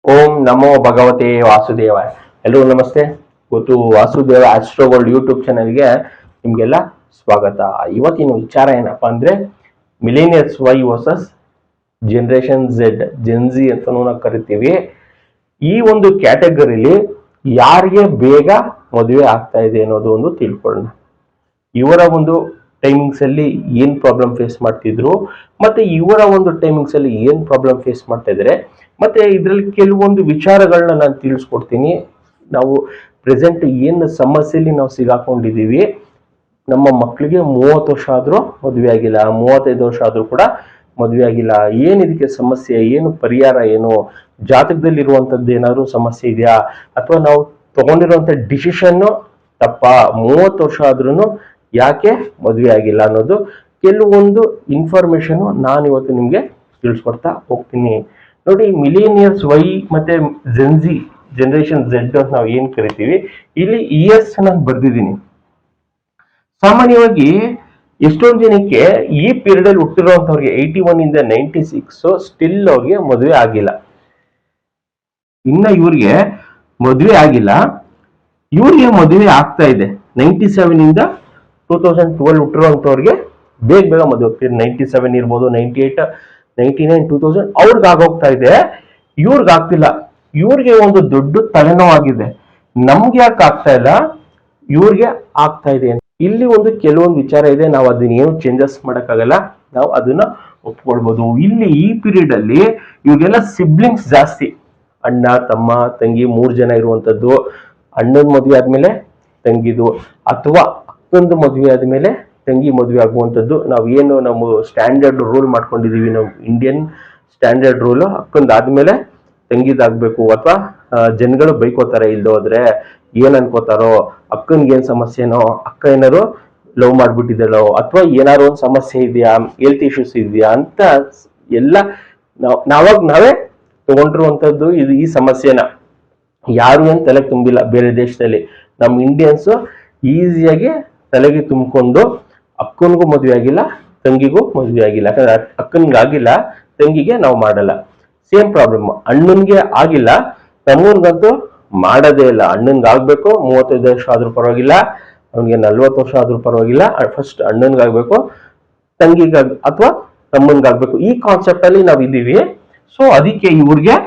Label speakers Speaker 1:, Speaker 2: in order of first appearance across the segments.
Speaker 1: ಓಂ ನಮೋ ಭಗವತೆ ವಾಸುದೇವಾಯ. ಎಲ್ಲರೂ ನಮಸ್ತೆ. ಇವತ್ತು ವಾಸುದೇವ ಆಸ್ಟ್ರೋಗೋಲ್ಡ್ ಯೂಟ್ಯೂಬ್ ಚಾನೆಲ್ಗೆ ನಿಮ್ಗೆಲ್ಲ ಸ್ವಾಗತ. ಇವತ್ತಿನ ವಿಚಾರ ಏನಪ್ಪಾ ಅಂದ್ರೆ millennials Y versus generation Z, gen Z ಅಂತ ನಾವು ಕರಿತೀವಿ. ಈ ಒಂದು ಕ್ಯಾಟಗರಿಲಿ ಯಾರಿಗೆ ಬೇಗ ಮದುವೆ ಆಗ್ತಾ ಇದೆ ಅನ್ನೋದು ಒಂದು ತಿಳ್ಕೊಳ್ಳೋಣ. ಇವರ ಒಂದು ಟೈಮಿಂಗ್ಸ್ ಅಲ್ಲಿ ಏನ್ ಪ್ರಾಬ್ಲಮ್ ಫೇಸ್ ಮಾಡ್ತಿದ್ರು, ಮತ್ತೆ ಇವರ ಒಂದು ಟೈಮಿಂಗ್ಸ್ ಅಲ್ಲಿ ಏನ್ ಪ್ರಾಬ್ಲಮ್ ಫೇಸ್ ಮಾಡ್ತಾ ಇದ್ದಾರೆ, ಮತ್ತೆ ಇದರಲ್ಲಿ ಕೆಲವೊಂದು ವಿಚಾರಗಳನ್ನ ನಾನು ತಿಳಿಸ್ಕೊಡ್ತೀನಿ. ನಾವು ಪ್ರೆಸೆಂಟ್ ಏನ್ ಸಮಸ್ಯೆಯಲ್ಲಿ ನಾವು ಸಿಗಾಕೊಂಡಿದೀವಿ, ನಮ್ಮ ಮಕ್ಕಳಿಗೆ 30 ವರ್ಷ ಆದ್ರೂ ಮದುವೆ ಆಗಿಲ್ಲ, 35 ವರ್ಷ ಆದ್ರೂ ಕೂಡ ಮದುವೆ ಆಗಿಲ್ಲ, ಏನ್ ಇದಕ್ಕೆ ಸಮಸ್ಯೆ, ಏನು ಪರಿಹಾರ, ಏನು ಜಾತಕದಲ್ಲಿ ಇರುವಂತದ್ದು ಏನಾದ್ರು ಸಮಸ್ಯೆ ಇದೆಯಾ, ಅಥವಾ ನಾವು ತಗೊಂಡಿರುವಂತ ಡಿಸಿಷನ್ ತಪ್ಪ, 30 ವರ್ಷ ಆದ್ರೂ ಯಾಕೆ ಮದುವೆ ಆಗಿಲ್ಲ ಅನ್ನೋದು ಕೆಲವೊಂದು ಇನ್ಫಾರ್ಮೇಶನ್ ನಾನು ಇವತ್ತು ನಿಮ್ಗೆ ತಿಳಿಸ್ಕೊಡ್ತಾ ಹೋಗ್ತೀನಿ. ನೋಡಿ, ಮಿಲೇನಿಯರ್ಸ್ ವೈ ಮತ್ತೆ ಜೆನ್ಜಿ, ಜನರೇಷನ್ ಝೆಡ್ ಅಂತ ನಾವು ಏನ್ ಕರಿತೀವಿ, ಇಲ್ಲಿ ಇಯರ್ಸ್ ನಾನು ಬರ್ದಿದ್ದೀನಿ. ಸಾಮಾನ್ಯವಾಗಿ ಎಷ್ಟೊಂದು ಜನಕ್ಕೆ ಈ ಪೀರಿಯಡ್ ಅಲ್ಲಿ ಹುಟ್ಟಿರುವಂತವ್ರಿಗೆ 81 ಇಂದ 96 ಸ್ಟಿಲ್ ಅವ್ರಿಗೆ ಮದುವೆ ಆಗಿಲ್ಲ. ಇನ್ನ ಇವ್ರಿಗೆ ಮದುವೆ ಆಗಿಲ್ಲ, ಇವ್ರಿಗೆ ಮದುವೆ ಆಗ್ತಾ ಇದೆ. 97 ಇಂದ 2012 ಹುಟ್ಟಿರುವಂತವ್ರಿಗೆ ಬೇಗ ಬೇಗ ಮದುವೆ, 97 ಇರ್ಬೋದು, 98, 99, 2000 ಅವ್ರಿಗೆ ಆಗೋಗ್ತಾ ಇದೆ, ಇವ್ರಿಗೆ ಆಗ್ತಿಲ್ಲ. ಇವ್ರಿಗೆ ಒಂದು ದೊಡ್ಡ ತಲೆನೋವಾಗಿದೆ, ನಮ್ಗೆ ಯಾಕೆ ಆಗ್ತಾ ಇಲ್ಲ, ಇವ್ರಿಗೆ ಆಗ್ತಾ ಇದೆ. ಇಲ್ಲಿ ಒಂದು ಕೆಲವೊಂದು ವಿಚಾರ ಇದೆ, ನಾವು ಅದನ್ನ ಏನು ಚೇಂಜಸ್ ಮಾಡಕ್ಕಾಗಲ್ಲ, ನಾವು ಅದನ್ನ ಒಪ್ಕೊಳ್ಬಹುದು. ಇಲ್ಲಿ ಈ ಪೀರಿಯಡ್ ಅಲ್ಲಿ ಇವ್ರಿಗೆಲ್ಲ ಸಿಬ್ಲಿಂಗ್ಸ್ ಜಾಸ್ತಿ, ಅಣ್ಣ ತಮ್ಮ ತಂಗಿ 3 ಜನ ಇರುವಂತದ್ದು. ಅಣ್ಣನ ಮದುವೆ ಆದ್ಮೇಲೆ ತಂಗಿದು, ಅಥವಾ ಅಕ್ಕಂದು ಮದುವೆ ಆದ್ಮೇಲೆ ತಂಗಿ ಮದುವೆ ಆಗುವಂಥದ್ದು. ನಾವು ಏನು ನಾವು ಸ್ಟ್ಯಾಂಡರ್ಡ್ ರೂಲ್ ಮಾಡ್ಕೊಂಡಿದೀವಿ, ನಾವು ಇಂಡಿಯನ್ ಸ್ಟ್ಯಾಂಡರ್ಡ್ ರೂಲ್, ಅಕ್ಕಂದಾದ್ಮೇಲೆ ತಂಗಿದಾಗ್ಬೇಕು. ಅಥವಾ ಜನಗಳು ಬೈಕೋತಾರೆ ಇಲ್ಲೋದ್ರೆ, ಏನ್ ಅನ್ಕೋತಾರೋ, ಅಕ್ಕನ್ಗೆ ಏನ್ ಸಮಸ್ಯೆನೋ, ಅಕ್ಕ ಏನಾರು ಲವ್ ಮಾಡ್ಬಿಟ್ಟಿದಳೋ, ಅಥವಾ ಏನಾರು ಒಂದು ಸಮಸ್ಯೆ ಇದೆಯಾ, ಹೆಲ್ತ್ ಇಶ್ಯೂಸ್ ಇದೆಯಾ ಅಂತ ಎಲ್ಲ ನಾವೇ ತಗೊಂಡಿರುವಂತದ್ದು. ಇದು ಈ ಸಮಸ್ಯೆನ ಯಾರು ಏನ್ ತಲೆಗೆ ತುಂಬಿಲ್ಲ. ಬೇರೆ ದೇಶದಲ್ಲಿ ನಮ್ಮ ಇಂಡಿಯನ್ಸ್ ಈಸಿಯಾಗಿ ತಲೆಗೆ ತುಂಬಿಕೊಂಡು ಅಕ್ಕನಿಗೂ ಮದುವೆ ಆಗಿಲ್ಲ, ತಂಗಿಗೂ ಮದುವೆ ಆಗಿಲ್ಲ. ಯಾಕಂದ್ರೆ ಅಕ್ಕನಿಗೆ ಆಗಿಲ್ಲ, ತಂಗಿಗೆ ನಾವು ಮಾಡಲ್ಲ. ಸೇಮ್ ಪ್ರಾಬ್ಲಮ್, ಅಣ್ಣನ್ಗೆ ಆಗಿಲ್ಲ, ತಮ್ಮನ್ಗಂತೂ ಮಾಡೋದೇ ಇಲ್ಲ. ಅಣ್ಣನ್ಗೆ ಆಗ್ಬೇಕು, 35 ವರ್ಷ ಆದ್ರೂ ಪರವಾಗಿಲ್ಲ, ಅವನಿಗೆ 40 ವರ್ಷ ಆದ್ರೂ ಪರವಾಗಿಲ್ಲ, ಫಸ್ಟ್ ಅಣ್ಣನ್ಗಾಗ್ಬೇಕು, ತಂಗಿಗ ಅಥವಾ ತಮ್ಮನ್ಗಾಗ್ಬೇಕು. ಈ ಕಾನ್ಸೆಪ್ಟ್ ಅಲ್ಲಿ ನಾವ್ ಇದೀವಿ. ಸೊ ಅದಕ್ಕೆ ಇವ್ರಿಗೆ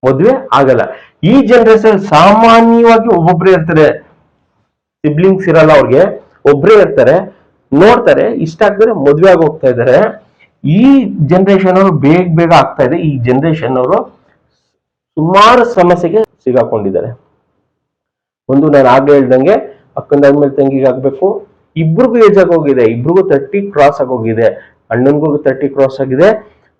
Speaker 1: ಮದುವೆ ಆಗಲ್ಲ. ಈ ಜನರೇಷನ್ ಸಾಮಾನ್ಯವಾಗಿ ಒಬ್ಬೊಬ್ರೇ ಇರ್ತಾರೆ, ಸಿಬ್ಲಿಂಗ್ಸ್ ಇರಲ್ಲ ಅವ್ರಿಗೆ, ಒಬ್ರೇ ಇರ್ತಾರೆ, ನೋಡ್ತಾರೆ, ಇಷ್ಟ ಆಗ್ತಾರೆ, ಮದುವೆ ಆಗಿ ಹೋಗ್ತಾ ಇದ್ದಾರೆ. ಈ ಜನರೇಷನ್ ಅವರು ಬೇಗ ಬೇಗ ಆಗ್ತಾ ಇದೆ. ಈ ಜನರೇಷನ್ ಅವರು ಸುಮಾರು ಸಮಸ್ಯೆಗೆ ಸಿಗಾಕೊಂಡಿದ್ದಾರೆ. ಒಂದು ನಾನು ಆಗ್ಲೇ ಹೇಳ್ದಂಗೆ, ಅಕ್ಕಂದಾದ್ಮೇಲೆ ತಂಗಿಗೆ ಆಗ್ಬೇಕು, ಇಬ್ರಿಗೂ ಏಜ್ ಆಗೋಗಿದೆ, ಇಬ್ರಿಗೂ 30 ಕ್ರಾಸ್ ಆಗೋಗಿದೆ, ಅಣ್ಣನ್ಗೂ 30 ಕ್ರಾಸ್ ಆಗಿದೆ,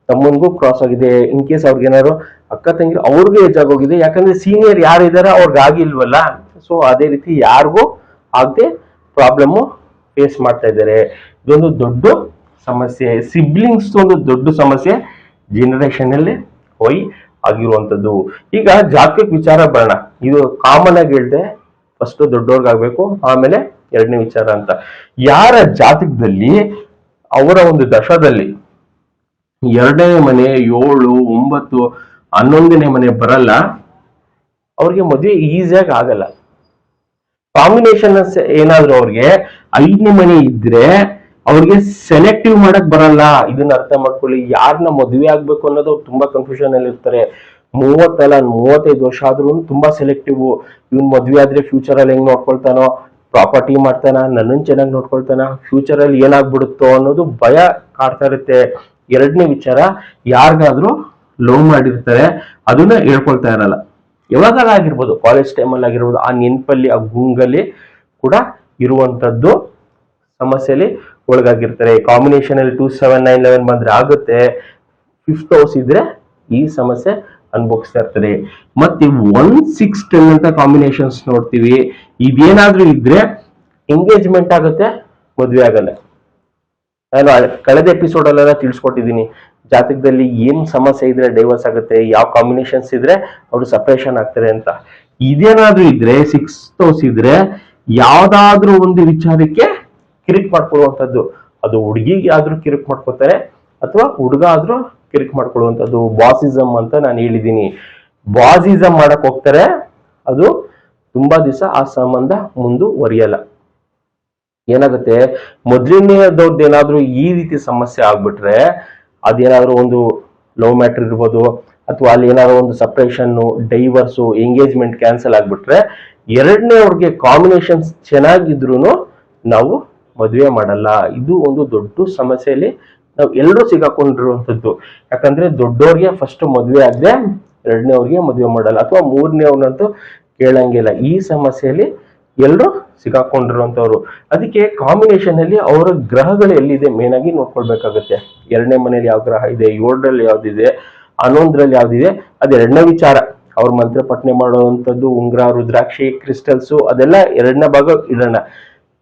Speaker 1: ತಮ್ಮನ್ಗೂ ಕ್ರಾಸ್ ಆಗಿದೆ. ಇನ್ ಕೇಸ್ ಅವ್ರಿಗೆ ಏನಾದ್ರು ಅಕ್ಕ ತಂಗಿ ಅವ್ರಿಗೂ ಏಜ್ ಆಗೋಗಿದೆ, ಯಾಕಂದ್ರೆ ಸೀನಿಯರ್ ಯಾರು ಇದಾರೆ ಅವ್ರಿಗೆ ಆಗಿಲ್ವಲ್ಲ. ಸೊ ಅದೇ ರೀತಿ ಯಾರಿಗೂ ಆಗದೆ ಪ್ರಾಬ್ಲಮ್ ಫೇಸ್ ಮಾಡ್ತಾ ಇದ್ದಾರೆ. ಇದೊಂದು ದೊಡ್ಡ ಸಮಸ್ಯೆ, ಸಿಬ್ಲಿಂಗ್ಸ್ ಒಂದು ದೊಡ್ಡ ಸಮಸ್ಯೆ ಜನರೇಷನ್ ಅಲ್ಲಿ ಹೋಗಿ ಆಗಿರುವಂತದ್ದು. ಈಗ ಜಾತಕ ವಿಚಾರ ಬರೋಣ. ಇದು ಕಾಮನ್ ಆಗಿ ಹೇಳ್ದೆ, ಫಸ್ಟ್ ದೊಡ್ಡವ್ರಿಗಾಗ್ಬೇಕು, ಆಮೇಲೆ ಎರಡನೇ ವಿಚಾರ ಅಂತ. ಯಾರ ಜಾತಕದಲ್ಲಿ ಅವರ ಒಂದು ದಶದಲ್ಲಿ 2ನೇ ಮನೆ, 7, 9, 11ನೇ ಮನೆ ಬರಲ್ಲ, ಅವ್ರಿಗೆ ಮದುವೆ ಈಸಿಯಾಗಿ ಆಗಲ್ಲ. ಕಾಂಬಿನೇಷನ್ ಏನಾದ್ರು ಅವ್ರಿಗೆ 5ನೇ ಮನೆ ಇದ್ರೆ ಅವ್ರಿಗೆ ಸೆಲೆಕ್ಟಿವ್ ಮಾಡಕ್ ಬರಲ್ಲ. ಇದನ್ನ ಅರ್ಥ ಮಾಡ್ಕೊಳ್ಳಿ. ಯಾರನ್ನ ಮದುವೆ ಆಗ್ಬೇಕು ಅನ್ನೋದು ತುಂಬಾ ಕನ್ಫ್ಯೂಷನ್ ಅಲ್ಲಿ ಇರ್ತಾರೆ. 30 ಅಲ್ಲ 35 ವರ್ಷ ಆದ್ರೂ ತುಂಬಾ ಸೆಲೆಕ್ಟಿವ್. ಇವ್ನ್ ಮದ್ವೆ ಆದ್ರೆ ಫ್ಯೂಚರ್ ಅಲ್ಲಿ ಹೆಂಗ್ ನೋಡ್ಕೊಳ್ತಾನೋ, ಪ್ರಾಪರ್ಟಿ ಮಾಡ್ತಾನ, ನನ್ನನ್ ಚೆನ್ನಾಗಿ ನೋಡ್ಕೊಳ್ತಾನ, ಫ್ಯೂಚರ್ ಅಲ್ಲಿ ಏನಾಗ್ಬಿಡುತ್ತೋ ಅನ್ನೋದು ಭಯ ಕಾಡ್ತಾ ಇರುತ್ತೆ. ಎರಡನೇ ವಿಚಾರ, ಯಾರಿಗಾದ್ರೂ ಲವ್ ಮಾಡಿರ್ತಾರೆ, ಅದನ್ನ ಹೇಳ್ಕೊಳ್ತಾ ಇರಲ್ಲ. ಯಾವಾಗಲ್ಲ ಆಗಿರ್ಬೋದು, ಕಾಲೇಜ್ ಟೈಮಲ್ಲಿ ಆಗಿರ್ಬೋದು, ಆ ನೆನಪಲ್ಲಿ, ಆ ಗುಂಗಲ್ಲಿ ಕೂಡ ಇರುವಂತದ್ದು ಸಮಸ್ಯೆಯಲ್ಲಿ ಒಳಗಾಗಿರ್ತಾರೆ. ಕಾಂಬಿನೇಷನ್ ಅಲ್ಲಿ 2, 7, 9, 11 ಬಂದ್ರೆ ಆಗುತ್ತೆ. 5th ಹೌಸ್ ಇದ್ರೆ ಈ ಸಮಸ್ಯೆ ಅನುಭವಿಸ್ತಾ ಇರ್ತಾರೆ. ಮತ್ತೆ 1, 6, 10 ಅಂತ ಕಾಂಬಿನೇಷನ್ಸ್ ನೋಡ್ತೀವಿ. ಇದೇನಾದ್ರೂ ಇದ್ರೆ ಎಂಗೇಜ್ಮೆಂಟ್ ಆಗುತ್ತೆ, ಮದ್ವೆ ಆಗಲ್ಲ. ನಾನು ಕಳೆದ ಎಪಿಸೋಡ್ ಅಲ್ಲೆಲ್ಲ ತಿಳಿಸ್ಕೊಟ್ಟಿದ್ದೀನಿ, ಜಾತಕದಲ್ಲಿ ಏನ್ ಸಮಸ್ಯೆ ಇದ್ರೆ ಡೈವರ್ಸ್ ಆಗುತ್ತೆ, ಯಾವ ಕಾಂಬಿನೇಷನ್ಸ್ ಇದ್ರೆ ಅವರು ಸಪರೇಷನ್ ಆಗ್ತಾರೆ ಅಂತ. ಇದೇನಾದ್ರೂ ಇದ್ರೆ 6th ಹೌಸ್ ಇದ್ರೆ ಯಾವ್ದಾದ್ರೂ ಒಂದು ವಿಚಾರಕ್ಕೆ ಕಿರಿಕ್ ಮಾಡ್ಕೊಳ್ಳುವಂಥದ್ದು. ಅದು ಹುಡುಗಿಗೆ ಆದ್ರೂ ಕಿರಿಕ್ ಮಾಡ್ಕೋತಾರೆ, ಅಥವಾ ಹುಡುಗ ಆದ್ರೂ ಕಿರಿಕ್ ಮಾಡ್ಕೊಳ್ಳುವಂಥದ್ದು ಬಾಸಿಸಮ್ ಅಂತ ನಾನು ಹೇಳಿದ್ದೀನಿ. ಬಾಸಿಸಮ್ ಮಾಡಕ್ ಹೋಗ್ತಾರೆ, ಅದು ತುಂಬಾ ದಿವಸ ಆ ಸಂಬಂಧ ಮುಂದುವರಿಯಲ್ಲ. ಏನಾಗುತ್ತೆ, ಮೊದಲನೇದವ್ರದ್ದು ಏನಾದ್ರೂ ಈ ರೀತಿ ಸಮಸ್ಯೆ ಆಗ್ಬಿಟ್ರೆ, ಅದೇನಾದ್ರೂ ಒಂದು ಲವ್ ಮ್ಯಾಟರ್ ಇರ್ಬೋದು, ಅಥವಾ ಅಲ್ಲಿ ಏನಾದ್ರು ಒಂದು ಸಪ್ರೇಷನ್, ಡೈವರ್ಸು, ಎಂಗೇಜ್ಮೆಂಟ್ ಕ್ಯಾನ್ಸಲ್ ಆಗ್ಬಿಟ್ರೆ, ಎರಡನೇ ಅವ್ರಿಗೆ ಕಾಂಬಿನೇಷನ್ಸ್ ಚೆನ್ನಾಗಿದ್ರು ನಾವು ಮದುವೆ ಮಾಡಲ್ಲ. ಇದು ಒಂದು ದೊಡ್ಡ ಸಮಸ್ಯೆಯಲ್ಲಿ ನಾವು ಎಲ್ಲರೂ ಸಿಗಾಕೊಂಡಿರುವಂಥದ್ದು. ಯಾಕಂದ್ರೆ ದೊಡ್ಡವ್ರಿಗೆ ಫಸ್ಟ್ ಮದುವೆ ಆಗದೆ ಎರಡನೇ ಅವ್ರಿಗೆ ಮದುವೆ ಮಾಡಲ್ಲ, ಅಥವಾ ಮೂರನೇ ಅವ್ರನ್ನಂತೂ ಕೇಳಂಗಿಲ್ಲ. ಈ ಸಮಸ್ಯೆಯಲ್ಲಿ ಎಲ್ಲರೂ ಸಿಗಾಕೊಂಡಿರುವಂತವ್ರು. ಅದಕ್ಕೆ ಕಾಂಬಿನೇಷನ್ ಅಲ್ಲಿ ಅವರ ಗ್ರಹಗಳು ಎಲ್ಲಿದೆ ಮೇನ್ ಆಗಿ ನೋಡ್ಕೊಳ್ಬೇಕಾಗತ್ತೆ. ಎರಡನೇ ಮನೇಲಿ ಯಾವ ಗ್ರಹ ಇದೆ, 7ರಲ್ಲಿ ಯಾವ್ದಿದೆ, 11ರಲ್ಲಿ ಯಾವ್ದಿದೆ, ಅದು ಎರಡನೇ ವಿಚಾರ. ಅವ್ರ ಮಂತ್ರ ಪಠನೆ ಮಾಡುವಂಥದ್ದು, ಉಂಗ್ರ, ರುದ್ರಾಕ್ಷಿ, ಕ್ರಿಸ್ಟಲ್ಸು, ಅದೆಲ್ಲ ಎರಡನೇ ಭಾಗ ಇಡೋಣ.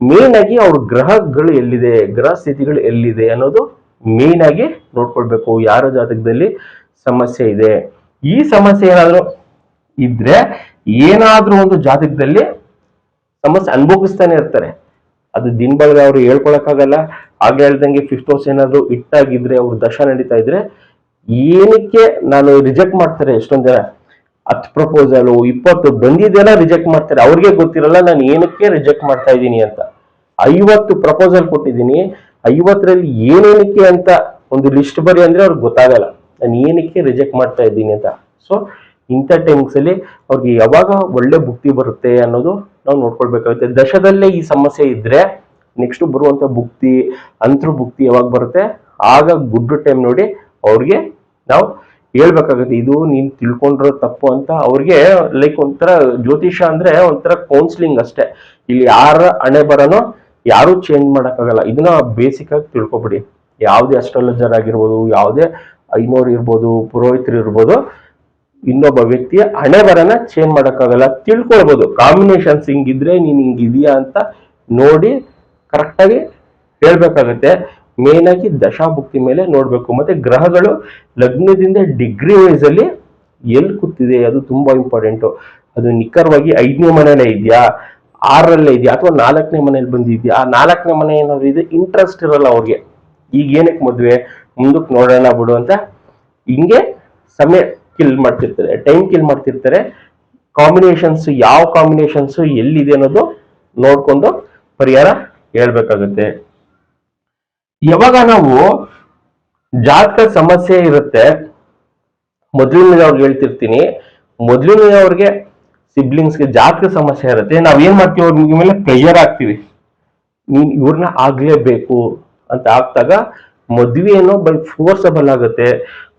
Speaker 1: ಮೇನ್ ಆಗಿ ಅವ್ರ ಗ್ರಹಗಳು ಎಲ್ಲಿದೆ, ಗ್ರಹ ಸ್ಥಿತಿಗಳು ಎಲ್ಲಿದೆ ಅನ್ನೋದು ಮೇನ್ ಆಗಿ ನೋಡ್ಕೊಳ್ಬೇಕು. ಯಾರ ಜಾತಕದಲ್ಲಿ ಸಮಸ್ಯೆ ಇದೆ, ಈ ಸಮಸ್ಯೆ ಏನಾದ್ರು ಇದ್ರೆ ಏನಾದ್ರೂ ಒಂದು ಜಾತಕದಲ್ಲಿ ಸಮಸ್ಯೆ ಅನುಭವಿಸ್ತಾನೆ ಇರ್ತಾರೆ. ಅದು ದಿನ ಬಳಗ ಅವ್ರು ಹೇಳ್ಕೊಳಕ್ಕಾಗಲ್ಲ. ಆಗ ಹೇಳ್ದಂಗೆ 5th ಹೌಸ್ ಏನಾದ್ರು ಇಟ್ಟಾಗಿದ್ರೆ, ಅವ್ರ ದಶ ನಡೀತಾ ಇದ್ರೆ ಏನಕ್ಕೆ ನಾನು ರಿಜೆಕ್ಟ್ ಮಾಡ್ತಾರೆ. ಎಷ್ಟೊಂದ್ ಜನ 10 ಪ್ರಪೋಸಲು 20 ಬಂದಿದ್ದೆಲ್ಲ ರಿಜೆಕ್ಟ್ ಮಾಡ್ತಾರೆ. ಅವ್ರಿಗೆ ಗೊತ್ತಿರಲ್ಲ ನಾನು ಏನಕ್ಕೆ ರಿಜೆಕ್ಟ್ ಮಾಡ್ತಾ ಇದ್ದೀನಿ ಅಂತ. 50 ಪ್ರಪೋಸಲ್ ಕೊಟ್ಟಿದ್ದೀನಿ, 50ರಲ್ಲಿ ಏನೇನಕ್ಕೆ ಅಂತ ಒಂದು ಲಿಸ್ಟ್ ಬರಿ ಅಂದ್ರೆ ಅವ್ರಿಗೆ ಗೊತ್ತಾಗಲ್ಲ ನಾನು ಏನಕ್ಕೆ ರಿಜೆಕ್ಟ್ ಮಾಡ್ತಾ ಇದ್ದೀನಿ ಅಂತ. ಸೊ ಇಂಥ ಟೈಮ್ಸ್ ಅಲ್ಲಿ ಅವ್ರಿಗೆ ಯಾವಾಗ ಒಳ್ಳೆ ಬುಕ್ತಿ ಬರುತ್ತೆ ಅನ್ನೋದು ನಾವು ನೋಡ್ಕೊಳ್ಬೇಕಾಗುತ್ತೆ. ದಶದಲ್ಲೇ ಈ ಸಮಸ್ಯೆ ಇದ್ರೆ ನೆಕ್ಸ್ಟ್ ಬರುವಂತ ಬುಕ್ತಿ, ಅಂತರ್ ಬುಕ್ತಿ ಯಾವಾಗ ಬರುತ್ತೆ, ಆಗ ಗುಡ್ ಟೈಮ್ ನೋಡಿ ಅವ್ರಿಗೆ ನಾವು ಹೇಳ್ಬೇಕಾಗುತ್ತೆ. ಇದು ನೀನ್ ತಿಳ್ಕೊಂಡಿರೋ ತಪ್ಪು ಅಂತ ಅವ್ರಿಗೆ ಲೈಕ್ ಒಂಥರ ಜ್ಯೋತಿಷ ಅಂದ್ರೆ ಒಂಥರ ಕೌನ್ಸಿಲಿಂಗ್ ಅಷ್ಟೇ. ಇಲ್ಲಿ ಯಾರ ಹಣೆ ಬರನೋ ಯಾರು ಚೇಂಜ್ ಮಾಡಕ್ಕಾಗಲ್ಲ. ಇದನ್ನ ಬೇಸಿಕ್ ಆಗಿ ತಿಳ್ಕೊಬಿಡಿ. ಯಾವುದೇ ಅಸ್ಟ್ರಾಲಜರ್ ಆಗಿರ್ಬೋದು, ಯಾವುದೇ ಐನೋರ್ ಇರ್ಬೋದು, ಪುರೋಹಿತರು ಇರ್ಬೋದು, ಇನ್ನೊಬ್ಬ ವ್ಯಕ್ತಿಯ ಹಣೆ ಬರನ ಚೇಂಜ್ ಮಾಡಕ್ಕಾಗಲ್ಲ. ತಿಳ್ಕೊಳ್ಬೋದು ಕಾಂಬಿನೇಷನ್ಸ್ ಹಿಂಗಿದ್ರೆ ನೀನ್ ಹಿಂಗಿದೆಯಾ ಅಂತ ನೋಡಿ ಕರೆಕ್ಟಾಗಿ ಹೇಳ್ಬೇಕಾಗತ್ತೆ. ಮೇನ್ ಆಗಿ ದಶಾಭುಕ್ತಿ ಮೇಲೆ ನೋಡ್ಬೇಕು. ಮತ್ತೆ ಗ್ರಹಗಳು ಲಗ್ನದಿಂದ ಡಿಗ್ರಿ ವೈಸ್ ಅಲ್ಲಿ ಎಲ್ಲಿ ಕೂತಿದೆ ಅದು ತುಂಬಾ ಇಂಪಾರ್ಟೆಂಟ್. ಅದು ನಿಖರವಾಗಿ 5ನೇ ಮನೆಯಲ್ಲೇ ಇದೆಯಾ, 6ರಲ್ಲೇ ಇದೆಯಾ, ಅಥವಾ 4ನೇ ಮನೇಲಿ ಬಂದಿದ್ಯಾ. ಆ 4ನೇ ಮನೆ ಏನಾದ್ರು ಇದೆ, ಇಂಟ್ರೆಸ್ಟ್ ಇರಲ್ಲ ಅವ್ರಿಗೆ. ಈಗ ಏನಕ್ಕೆ ಮದ್ವೆ, ಮುಂದಕ್ಕೆ ನೋಡೋಣ ಬಿಡು ಅಂತ ಹಿಂಗೆ ಸಮಯ ಕಿಲ್ ಮಾಡ್ತಿರ್ತಾರೆ, ಟೈಮ್ ಕಿಲ್ ಮಾಡ್ತಿರ್ತಾರೆ. ಕಾಂಬಿನೇಷನ್ಸ್, ಯಾವ ಕಾಂಬಿನೇಷನ್ಸ್ ಎಲ್ಲಿದೆ ಅನ್ನೋದು ನೋಡ್ಕೊಂಡು ಪರಿಹಾರ ಹೇಳ್ಬೇಕಾಗುತ್ತೆ. ಯಾವಾಗ ನಾವು ಜಾತಕ ಸಮಸ್ಯೆ ಇರುತ್ತೆ, ಮೊದಲನೇದವ್ರಿಗೆ ಹೇಳ್ತಿರ್ತೀನಿ, ಮೊದಲನೇದವ್ರಿಗೆ ಸಿಬ್ಲಿಂಗ್ಸ್ಗೆ ಜಾತಕ ಸಮಸ್ಯೆ ಇರುತ್ತೆ, ನಾವ್ ಏನ್ ಮಾಡ್ತೀವಿ, ಅವ್ರ ಮೇಲೆ ಪ್ರೆಷರ್ ಆಗ್ತೀವಿ, ನೀನ್ ಇವ್ರನ್ನ ಆಗ್ಲೇಬೇಕು ಅಂತ ಆಗ್ತಾಗ ಮದ್ವೆ ಏನೋ ಬೈ ಫೋರ್ಸಬಲ್ ಆಗುತ್ತೆ.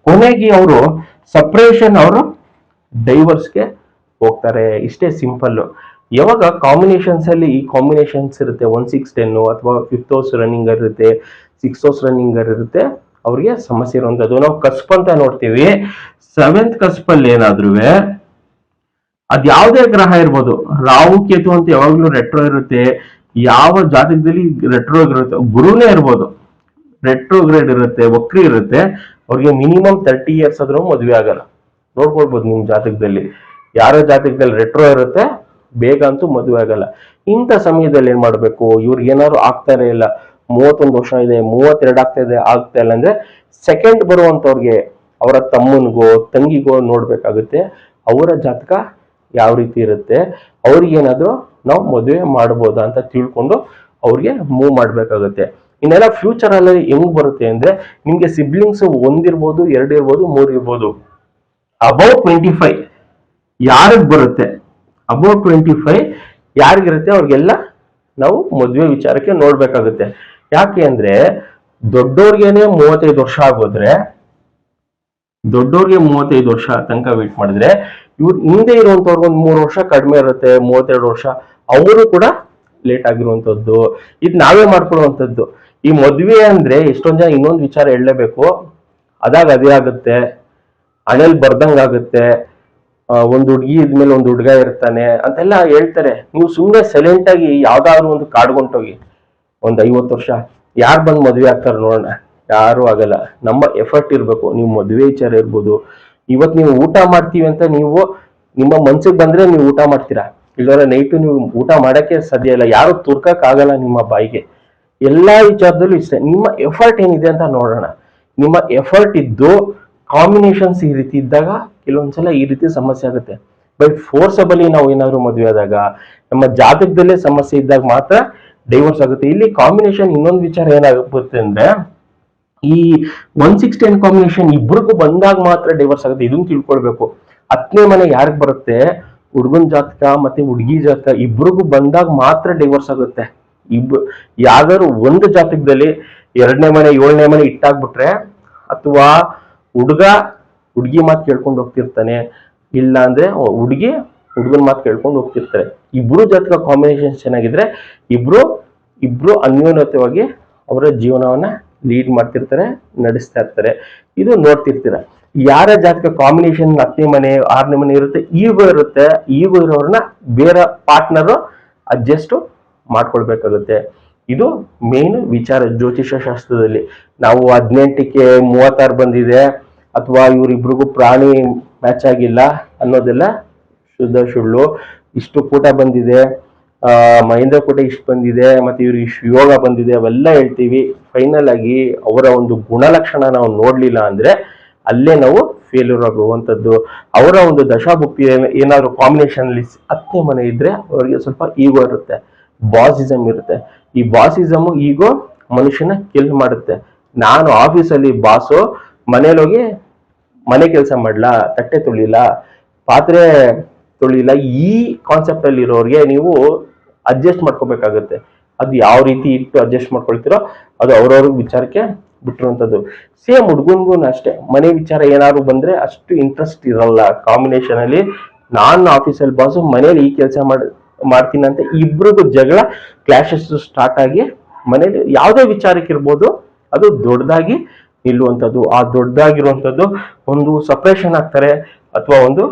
Speaker 1: ಕೊನೆಗೆ ಅವರು ಸಪ್ರೇಷನ್, ಅವರು ಡೈವರ್ಸ್ಗೆ ಹೋಗ್ತಾರೆ. ಇಷ್ಟೇ ಸಿಂಪಲ್. ಯಾವಾಗ ಕಾಂಬಿನೇಷನ್ಸ್ ಅಲ್ಲಿ ಈ ಕಾಂಬಿನೇಷನ್ಸ್ ಇರುತ್ತೆ, 1 6 10 ಅಥವಾ 5th ಹೌಸ್ ರನ್ನಿಂಗ್ ಇರುತ್ತೆ, 6th ಹೌಸ್ ರನ್ನಿಂಗ್ ಇರುತ್ತೆ, ಅವ್ರಿಗೆ ಸಮಸ್ಯೆ ಇರುವಂತದ್ದು. ನಾವು ಕಸ್ಪ್ ಅಂತ ನೋಡ್ತೀವಿ. 7th ಕಸ್ಪಲ್ಲಿ ಏನಾದ್ರೂ ಅದ್ ಯಾವುದೇ ಗ್ರಹ ಇರ್ಬೋದು, ರಾಹು ಕೇತು ಅಂತ ಯಾವಾಗ್ಲೂ ರೆಟ್ರೋ ಇರುತ್ತೆ. ಯಾವ ಜಾತಕದಲ್ಲಿ ರೆಟ್ರೋ ಇರುತ್ತೆ, ಗುರುನೇ ಇರ್ಬೋದು, ರೆಟ್ರೋಗ್ರೇಡ್ ಇರುತ್ತೆ, ವಕ್ರಿ ಇರುತ್ತೆ, ಅವ್ರಿಗೆ ಮಿನಿಮಮ್ 30 years ಆದ್ರೂ ಮದುವೆ ಆಗಲ್ಲ. ನೋಡ್ಕೊಳ್ಬೋದು ನಿಮ್ ಜಾತಕದಲ್ಲಿ. ಯಾರೋ ಜಾತಕದಲ್ಲಿ ರೆಟ್ರೋ ಇರುತ್ತೆ, ಬೇಗ ಅಂತೂ ಮದುವೆ ಆಗಲ್ಲ. ಇಂಥ ಸಮಯದಲ್ಲಿ ಏನ್ ಮಾಡ್ಬೇಕು, ಇವ್ರಿಗೆ ಏನಾದ್ರು ಆಗ್ತಾನೆ ಇಲ್ಲ, 31 ವರ್ಷ ಇದೆ, 32 ಆಗ್ತಾ ಇಲ್ಲ ಅಂದ್ರೆ ಸೆಕೆಂಡ್ ಬರುವಂತವ್ರಿಗೆ, ಅವರ ತಮ್ಮನಿಗೋ ತಂಗಿಗೋ ನೋಡ್ಬೇಕಾಗುತ್ತೆ ಅವರ ಜಾತಕ ಯಾವ ರೀತಿ ಇರುತ್ತೆ, ಅವ್ರಿಗೇನಾದ್ರೂ ನಾವು ಮದುವೆ ಮಾಡ್ಬೋದಾ ಅಂತ ತಿಳ್ಕೊಂಡು ಅವ್ರಿಗೆ ಮೂವ್ ಮಾಡ್ಬೇಕಾಗುತ್ತೆ. ಇನ್ನೆಲ್ಲ ಫ್ಯೂಚರ್ ಅಲ್ಲಿ ಹೆಂಗ್ ಬರುತ್ತೆ ಅಂದ್ರೆ, ನಿಮ್ಗೆ ಸಿಬ್ಲಿಂಗ್ಸ್ 1 ಇರ್ಬೋದು, 2 ಇರ್ಬೋದು, 3 ಇರ್ಬೋದು. ಅಬೌಟ್ 25 ಯಾರಿಗ್ ಬರುತ್ತೆ, ಅಬೌಟ್ 25 ಯಾರಿಗಿರುತ್ತೆ ಅವ್ರಿಗೆಲ್ಲ ನಾವು ಮದುವೆ ವಿಚಾರಕ್ಕೆ ನೋಡ್ಬೇಕಾಗುತ್ತೆ. ಯಾಕೆ ಅಂದ್ರೆ ದೊಡ್ಡೋರ್ಗೇನೆ 35 ವರ್ಷ ಆಗೋದ್ರೆ, ದೊಡ್ಡೋರ್ಗೆ 35 ವರ್ಷ ತನಕ ವೇಟ್ ಮಾಡಿದ್ರೆ, ಇವ್ರು ಹಿಂದೆ ಇರುವಂತವ್ರಿಗೆ ಒಂದು 3 ವರ್ಷ ಕಡಿಮೆ ಇರುತ್ತೆ, 32 ವರ್ಷ, ಅವರು ಕೂಡ ಲೇಟ್ ಆಗಿರುವಂತದ್ದು. ಇದು ನಾವೇ ಮಾಡ್ಕೊಳ್ಳುವಂಥದ್ದು. ಈ ಮದ್ವೆ ಅಂದ್ರೆ ಎಷ್ಟೊಂದ್ ಜನ ಇನ್ನೊಂದು ವಿಚಾರ ಹೇಳಲೇಬೇಕು, ಅದಾಗ ಅದೇ ಆಗುತ್ತೆ, ಹಣೆಲ್ ಬರ್ದಂಗ್ ಆಗುತ್ತೆ, ಒಂದ್ ಹುಡುಗಿ ಇದ್ಮೇಲೆ ಒಂದ್ ಹುಡುಗ ಇರ್ತಾನೆ ಅಂತೆಲ್ಲ ಹೇಳ್ತಾರೆ. ನೀವು ಸುಮ್ಮನೆ ಸೈಲೆಂಟ್ ಆಗಿ ಯಾವ್ದಾದ್ರು ಒಂದು ಕಾಡ್ಕೊಂಡೋಗಿ ಒಂದ್ 50 ವರ್ಷ ಯಾರು ಬಂದ್ ಮದ್ವೆ ಆಗ್ತಾರ ನೋಡೋಣ, ಯಾರು ಆಗಲ್ಲ. ನಮ್ಮ ಎಫರ್ಟ್ ಇರ್ಬೇಕು. ನೀವು ಮದ್ವೆ ವಿಚಾರ ಇರ್ಬೋದು, ಇವತ್ ನೀವು ಊಟ ಮಾಡ್ತೀವಿ ಅಂತ ನೀವು ನಿಮ್ಮ ಮನ್ಸಿಗೆ ಬಂದ್ರೆ ನೀವು ಊಟ ಮಾಡ್ತೀರಾ, ಇಲ್ಲಾಂದ್ರೆ ನೈಟು ನೀವು ಊಟ ಮಾಡಕ್ಕೆ ಸಾಧ್ಯ ಇಲ್ಲ, ಯಾರು ತುರ್ಕಕ್ ಆಗಲ್ಲ ನಿಮ್ಮ ಬಾಯಿಗೆ. ಎಲ್ಲಾ ವಿಚಾರದಲ್ಲೂ ಇಷ್ಟೇ, ನಿಮ್ಮ ಎಫರ್ಟ್ ಏನಿದೆ ಅಂತ ನೋಡೋಣ. ನಿಮ್ಮ ಎಫರ್ಟ್ ಇದ್ದು ಕಾಂಬಿನೇಷನ್ಸ್ ಈ ರೀತಿ ಇದ್ದಾಗ ಕೆಲವೊಂದ್ಸಲ ಈ ರೀತಿ ಸಮಸ್ಯೆ ಆಗುತ್ತೆ. ಬಟ್ ಫೋರ್ಸಬಲಿ ನಾವು ಏನಾದ್ರು ಮದುವೆ ಆದಾಗ, ನಮ್ಮ ಜಾತಕದಲ್ಲೇ ಸಮಸ್ಯೆ ಇದ್ದಾಗ ಮಾತ್ರ ಡೈವರ್ಸ್ ಆಗುತ್ತೆ. ಇಲ್ಲಿ ಕಾಂಬಿನೇಷನ್ ಇನ್ನೊಂದು ವಿಚಾರ ಏನಾಗುತ್ತೆ ಅಂದ್ರೆ, ಈ 1-6-10 ಕಾಂಬಿನೇಷನ್ ಇಬ್ರಿಗೂ ಬಂದಾಗ ಮಾತ್ರ ಡೈವರ್ಸ್ ಆಗುತ್ತೆ. ಇದನ್ನ ತಿಳ್ಕೊಳ್ಬೇಕು. 10ನೇ ಮನೆ ಯಾರಿಗೆ ಬರುತ್ತೆ, ಹುಡುಗನ್ ಜಾತಕ ಮತ್ತೆ ಹುಡುಗಿ ಜಾತಕ ಇಬ್ರಿಗೂ ಬಂದಾಗ ಮಾತ್ರ ಡೈವರ್ಸ್ ಆಗುತ್ತೆ. ಯಾವ್ದಾದ್ರು ಒಂದು ಜಾತಕದಲ್ಲಿ 2ನೇ ಮನೆ 7ನೇ ಮನೆ ಇಟ್ಟಾಗ್ಬಿಟ್ರೆ, ಅಥವಾ ಹುಡುಗಿ ಮಾತು ಕೇಳ್ಕೊಂಡು ಹೋಗ್ತಿರ್ತಾನೆ, ಇಲ್ಲ ಅಂದ್ರೆ ಹುಡುಗಿ ಹುಡುಗನ್ ಮಾತು ಕೇಳ್ಕೊಂಡು ಹೋಗ್ತಿರ್ತಾರೆ. ಇಬ್ರು ಜಾತಕ ಕಾಂಬಿನೇಷನ್ ಚೆನ್ನಾಗಿದ್ರೆ ಇಬ್ರು ಅನ್ಯೋನ್ಯತವಾಗಿ ಅವರ ಜೀವನವನ್ನ ಲೀಡ್ ಮಾಡ್ತಿರ್ತಾರೆ, ನಡೆಸ್ತಾ ಇರ್ತಾರೆ. ಇದು ನೋಡ್ತಿರ್ತೀರ. ಯಾರ ಜಾತಕ ಕಾಂಬಿನೇಷನ್ 10ನೇ ಮನೆ 6ನೇ ಮನೆ ಇರುತ್ತೆ, ಈಗೋ ಇರೋರನ್ನ ಬೇರೆ ಪಾರ್ಟ್ನರ್ ಅಡ್ಜಸ್ಟ್ ಮಾಡ್ಕೊಳ್ಬೇಕಾಗುತ್ತೆ. ಇದು ಮೇನ್ ವಿಚಾರ ಜ್ಯೋತಿಷ ಶಾಸ್ತ್ರದಲ್ಲಿ. ನಾವು 18ಕ್ಕೆ 36 ಬಂದಿದೆ, ಅಥವಾ ಇವರಿಬ್ರಿಗೂ ಪ್ರಾಣಿ ಮ್ಯಾಚ್ ಆಗಿಲ್ಲ ಅನ್ನೋದೆಲ್ಲ ಶುದ್ಧ ಸುಳ್ಳು. ಇಷ್ಟು ಕೂಟ ಬಂದಿದೆ, ಮಹೇಂದ್ರ ಕೂಟ ಇಷ್ಟು ಬಂದಿದೆ, ಮತ್ತೆ ಇವ್ರಿಗೆ ಇಷ್ಟು ಯೋಗ ಬಂದಿದೆ, ಅವೆಲ್ಲ ಹೇಳ್ತೀವಿ. ಫೈನಲ್ ಆಗಿ ಅವರ ಒಂದು ಗುಣಲಕ್ಷಣ ನಾವು ನೋಡ್ಲಿಲ್ಲ ಅಂದ್ರೆ ಅಲ್ಲೇ ನಾವು ಫೇಲ್ಯೂರ್ ಆಗುವಂಥದ್ದು. ಅವರ ಒಂದು ದಶಾಭುಕ್ತಿ ಏನಾದ್ರು ಕಾಂಬಿನೇಷನ್ ಅಲ್ಲಿ 10ನೇ ಮನೆ ಇದ್ರೆ ಅವರಿಗೆ ಸ್ವಲ್ಪ ಈಗೋ ಇರುತ್ತೆ, ಬಾಸಿಸಮ್ ಇರುತ್ತೆ. ಈ ಬಾಸಿಸಮ್ ಈಗೋ ಮನುಷ್ಯನ ಕಿಲ್ ಮಾಡುತ್ತೆ. ನಾನು ಆಫೀಸಲ್ಲಿ ಬಾಸು, ಮನೇಲೋಗಿ ಮನೆ ಕೆಲಸ ಮಾಡ್ಲಾ, ತಟ್ಟೆ ತೊಳಿಲ್ಲ, ಪಾತ್ರೆ ತೊಳಿಲ್ಲ, ಈ ಕಾನ್ಸೆಪ್ಟ್ ಅಲ್ಲಿ ಇರೋರಿಗೆ ನೀವು ಅಡ್ಜಸ್ಟ್ ಮಾಡ್ಕೋಬೇಕಾಗುತ್ತೆ. ಅದು ಯಾವ ರೀತಿ ಇಟ್ಟು ಅಡ್ಜಸ್ಟ್ ಮಾಡ್ಕೊಳ್ತಿರೋ ಅದು ಅವ್ರವ್ರ ವಿಚಾರಕ್ಕೆ ಬಿಟ್ಟಿರುವಂಥದ್ದು. ಸೇಮ್ ಹುಡುಗನ್ಗೂ ಅಷ್ಟೇ, ಮನೆ ವಿಚಾರ ಏನಾದ್ರು ಬಂದ್ರೆ ಅಷ್ಟು ಇಂಟ್ರೆಸ್ಟ್ ಇರಲ್ಲ ಕಾಂಬಿನೇಷನ್ ಅಲ್ಲಿ. ನಾನು ಆಫೀಸಲ್ಲಿ ಬಾಸು, ಮನೇಲಿ ಈ ಕೆಲಸ ಮಾಡ್ತೀನಿ ಅಂತ ಇಬ್ರಿಗೂ ಜಗಳ, ಕ್ಲಾಶಸ್ ಸ್ಟಾರ್ಟ್ ಆಗಿ ಮನೇಲಿ ಯಾವುದೇ ವಿಚಾರಕ್ಕೆ ಇರ್ಬೋದು ಅದು ದೊಡ್ಡದಾಗಿ ನಿಲ್ಲುವಂಥದ್ದು. ಆ ದೊಡ್ಡದಾಗಿರುವಂಥದ್ದು ಒಂದು ಸಪ್ರೇಷನ್ ಆಗ್ತಾರೆ, ಅಥವಾ ಒಂದು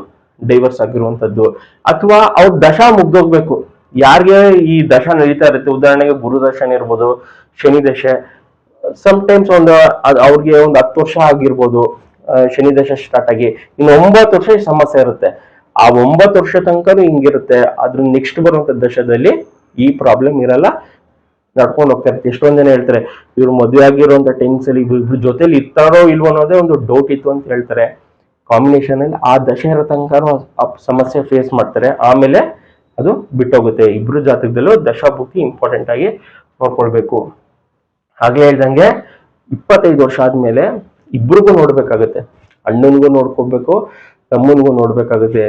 Speaker 1: ಡೈವರ್ಸ್ ಆಗಿರುವಂಥದ್ದು, ಅಥವಾ ಅವ್ರ ದಶಾ ಮುಗ್ದೋಗ್ಬೇಕು. ಯಾರಿಗೆ ಈ ದಶಾ ನಡೀತಾ ಇರುತ್ತೆ, ಉದಾಹರಣೆಗೆ ಗುರು ದಶನ ಇರ್ಬೋದು, ಶನಿ ದಶೆ, ಸಮ್ಟೈಮ್ಸ್ ಅವ್ರಿಗೆ ಒಂದು 10 ವರ್ಷ ಆಗಿರ್ಬೋದು ಶನಿ ದಶೆ ಸ್ಟಾರ್ಟ್ ಆಗಿ, ಇನ್ನು 9 ವರ್ಷ ಸಮಸ್ಯೆ ಇರುತ್ತೆ. ಆ 9 ವರ್ಷ ತನಕನೂ ಹಿಂಗಿರುತ್ತೆ. ಅದ್ರ ನೆಕ್ಸ್ಟ್ ಬರುವಂತ ದಶದಲ್ಲಿ ಈ ಪ್ರಾಬ್ಲಮ್ ಇರಲ್ಲ, ನಡ್ಕೊಂಡು ಹೋಗ್ತಾ ಇರುತ್ತೆ. ಎಷ್ಟೊಂದ್ ಜನ ಹೇಳ್ತಾರೆ ಇವ್ರು ಮದುವೆ ಆಗಿರುವಂತ ಟೈಮ್ಸ್ ಅಲ್ಲಿ ಇವ್ರ ಜೊತೆಲಿ ಇರ್ತಾರೋ ಇಲ್ವೋ ಅನ್ನೋದೇ ಒಂದು ಡೌಟ್ ಇತ್ತು ಅಂತ ಹೇಳ್ತಾರೆ. ಕಾಂಬಿನೇಷನ್ ಅಲ್ಲಿ ಆ ದಶೆ ಇರೋ ತನಕ ಸಮಸ್ಯೆ ಫೇಸ್ ಮಾಡ್ತಾರೆ, ಆಮೇಲೆ ಅದು ಬಿಟ್ಟೋಗುತ್ತೆ. ಇಬ್ರು ಜಾತಕದಲ್ಲೂ ದಶಾಭುಕ್ತಿ ಇಂಪಾರ್ಟೆಂಟ್ ಆಗಿ ನೋಡ್ಕೊಳ್ಬೇಕು. ಹಾಗೆ ಹೇಳ್ದಂಗೆ 25 ವರ್ಷ ಆದ್ಮೇಲೆ ಇಬ್ರಿಗೂ ನೋಡ್ಬೇಕಾಗತ್ತೆ. ಅಣ್ಣನಿಗೂ ನೋಡ್ಕೋಬೇಕು, ತಮ್ಮನಿಗೂ ನೋಡ್ಬೇಕಾಗುತ್ತೆ.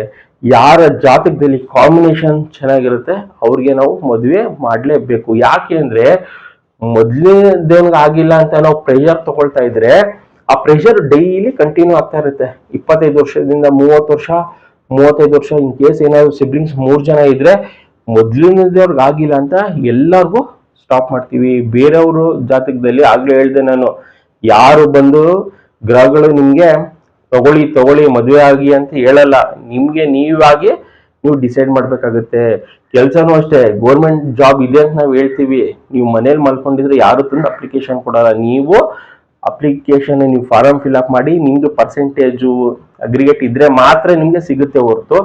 Speaker 1: ಯಾರ ಜಾತಕದಲ್ಲಿ ಕಾಂಬಿನೇಷನ್ ಚೆನ್ನಾಗಿರುತ್ತೆ ಅವ್ರಿಗೆ ನಾವು ಮದುವೆ ಮಾಡ್ಲೇಬೇಕು. ಯಾಕೆ ಅಂದ್ರೆ ಮೊದ್ಲನೇದೇವ್ನಿಗೆ ಆಗಿಲ್ಲ ಅಂತ ನಾವು ಪ್ರೆಷರ್ ತಗೊಳ್ತಾ ಇದ್ರೆ ಆ ಪ್ರೆಷರ್ ಡೈಲಿ ಕಂಟಿನ್ಯೂ ಆಗ್ತಾ ಇರುತ್ತೆ. 25 ವರ್ಷದಿಂದ 30 ವರ್ಷ 35 ವರ್ಷ, ಇನ್ ಕೇಸ್ ಏನಾದ್ರು ಸಿಬ್ಲಿಂಗ್ಸ್ 3 ಜನ ಇದ್ರೆ ಮೊದ್ಲಿನದೇವ್ರಿಗೆ ಆಗಿಲ್ಲ ಅಂತ ಎಲ್ಲರಿಗೂ ಸ್ಟಾಪ್ ಮಾಡ್ತೀವಿ. ಬೇರೆಯವರು ಜಾತಕದಲ್ಲಿ ಆಗ್ಲೇ ಹೇಳ್ದೆ ನಾನು, ಯಾರು ಬಂದು ಗ್ರಹಗಳು ನಿಮ್ಗೆ ತಗೊಳ್ಳಿ ಮದುವೆ ಆಗಿ ಅಂತ ಹೇಳಲ್ಲ. ನಿಮ್ಗೆ ನೀವಾಗಿ ನೀವು ಡಿಸೈಡ್ ಮಾಡ್ಬೇಕಾಗುತ್ತೆ. ಕೆಲ್ಸನೂ ಅಷ್ಟೇ, ಗೌರ್ಮೆಂಟ್ ಜಾಬ್ ಇದೆ ಅಂತ ನಾವು ಹೇಳ್ತೀವಿ, ನೀವು ಮನೇಲಿ ಮಲ್ಕೊಂಡಿದ್ರೆ ಯಾರು ತಂದು ಅಪ್ಲಿಕೇಶನ್ ಕೊಡಲ್ಲ. ನೀವು ಅಪ್ಲಿಕೇಶನ್ ನೀವು ಫಾರಂ ಫಿಲ್ ಅಪ್ ಮಾಡಿ, ನಿಮ್ದು ಪರ್ಸೆಂಟೇಜು ಅಗ್ರಿಗೇಟ್ ಇದ್ರೆ ಮಾತ್ರ ನಿಮ್ಗೆ ಸಿಗುತ್ತೆ ಹೊರತು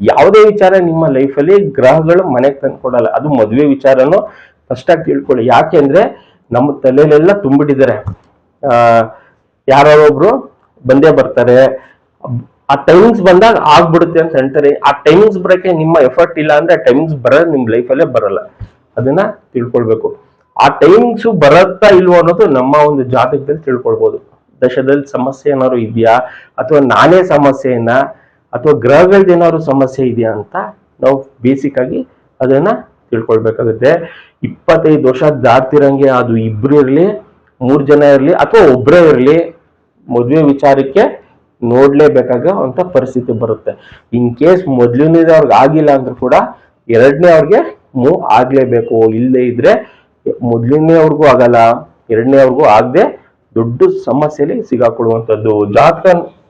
Speaker 1: ಯಾವುದೇ ವಿಚಾರ ನಿಮ್ಮ ಲೈಫಲ್ಲಿ ಗ್ರಹಗಳು ಮನೆಗೆ ತಂದು ಕೊಡಲ್ಲ. ಅದು ಮದುವೆ ವಿಚಾರನು ಫಸ್ಟ್ ಆಗಿ ತಿಳ್ಕೊಳ್ಳಿ. ಯಾಕೆ ಅಂದ್ರೆ ನಮ್ಮ ತಲೆಯಲ್ಲೆಲ್ಲ ತುಂಬಿಟ್ಟಿದ್ದಾರೆ, ಯಾರೊಬ್ರು ಬಂದೇ ಬರ್ತಾರೆ, ಆ ಟೈಮಿಂಗ್ಸ್ ಬಂದಾಗ ಆಗ್ಬಿಡುತ್ತೆ ಅಂತ ಹೇಳ್ತಾರೆ. ಆ ಟೈಮಿಂಗ್ಸ್ ಬರಕ್ಕೆ ನಿಮ್ಮ ಎಫರ್ಟ್ ಇಲ್ಲ ಅಂದ್ರೆ ಆ ಟೈಮಿಂಗ್ಸ್ ಬರೋದು ನಿಮ್ ಲೈಫಲ್ಲೇ ಬರಲ್ಲ. ಅದನ್ನ ತಿಳ್ಕೊಳ್ಬೇಕು. ಆ ಟೈಮಿಂಗ್ಸ್ ಬರತ್ತಾ ಇಲ್ವೋ ಅನ್ನೋದು ನಮ್ಮ ಒಂದು ಜಾತಕದಲ್ಲಿ ತಿಳ್ಕೊಳ್ಬಹುದು. ದಶದಲ್ಲಿ ಸಮಸ್ಯೆ ಏನಾದ್ರು ಇದೆಯಾ, ಅಥವಾ ನಾನೇ ಸಮಸ್ಯೆಯನ್ನ, ಅಥವಾ ಗ್ರಹಗಳದ್ದು ಏನಾದ್ರು ಸಮಸ್ಯೆ ಇದೆಯಾ ಅಂತ ನಾವು ಬೇಸಿಕ್ ಆಗಿ ಅದನ್ನ ತಿಳ್ಕೊಳ್ಬೇಕಾಗುತ್ತೆ. 25 ವರ್ಷ ದಾಟ್ತಿರಂಗೆ ಅದು ಇಬ್ರು ಇರ್ಲಿ 3 ಜನ ಇರ್ಲಿ ಅಥವಾ ಒಬ್ಬರೇ ಇರ್ಲಿ ಮದುವೆ ವಿಚಾರಕ್ಕೆ ನೋಡ್ಲೇಬೇಕಾಗ ಅಂತ ಪರಿಸ್ಥಿತಿ ಬರುತ್ತೆ. ಇನ್ ಕೇಸ್ ಮೊದ್ಲನೇದೇ ಅವ್ರಿಗೆ ಆಗಿಲ್ಲ ಅಂದ್ರೂ ಕೂಡ 2ನೇ ಅವ್ರಿಗೆ ಮೂವ್ ಆಗ್ಲೇಬೇಕು. ಇಲ್ಲದೆ ಇದ್ರೆ ಮೊದ್ಲನೇ ಅವ್ರಿಗೂ ಆಗಲ್ಲ, 2ನೇ ಅವ್ರಿಗೂ ಆಗದೆ ದೊಡ್ಡ ಸಮಸ್ಯೆಯಲ್ಲಿ ಸಿಗಾಕೊಳ್ಳುವಂಥದ್ದು. ಜಾತಕ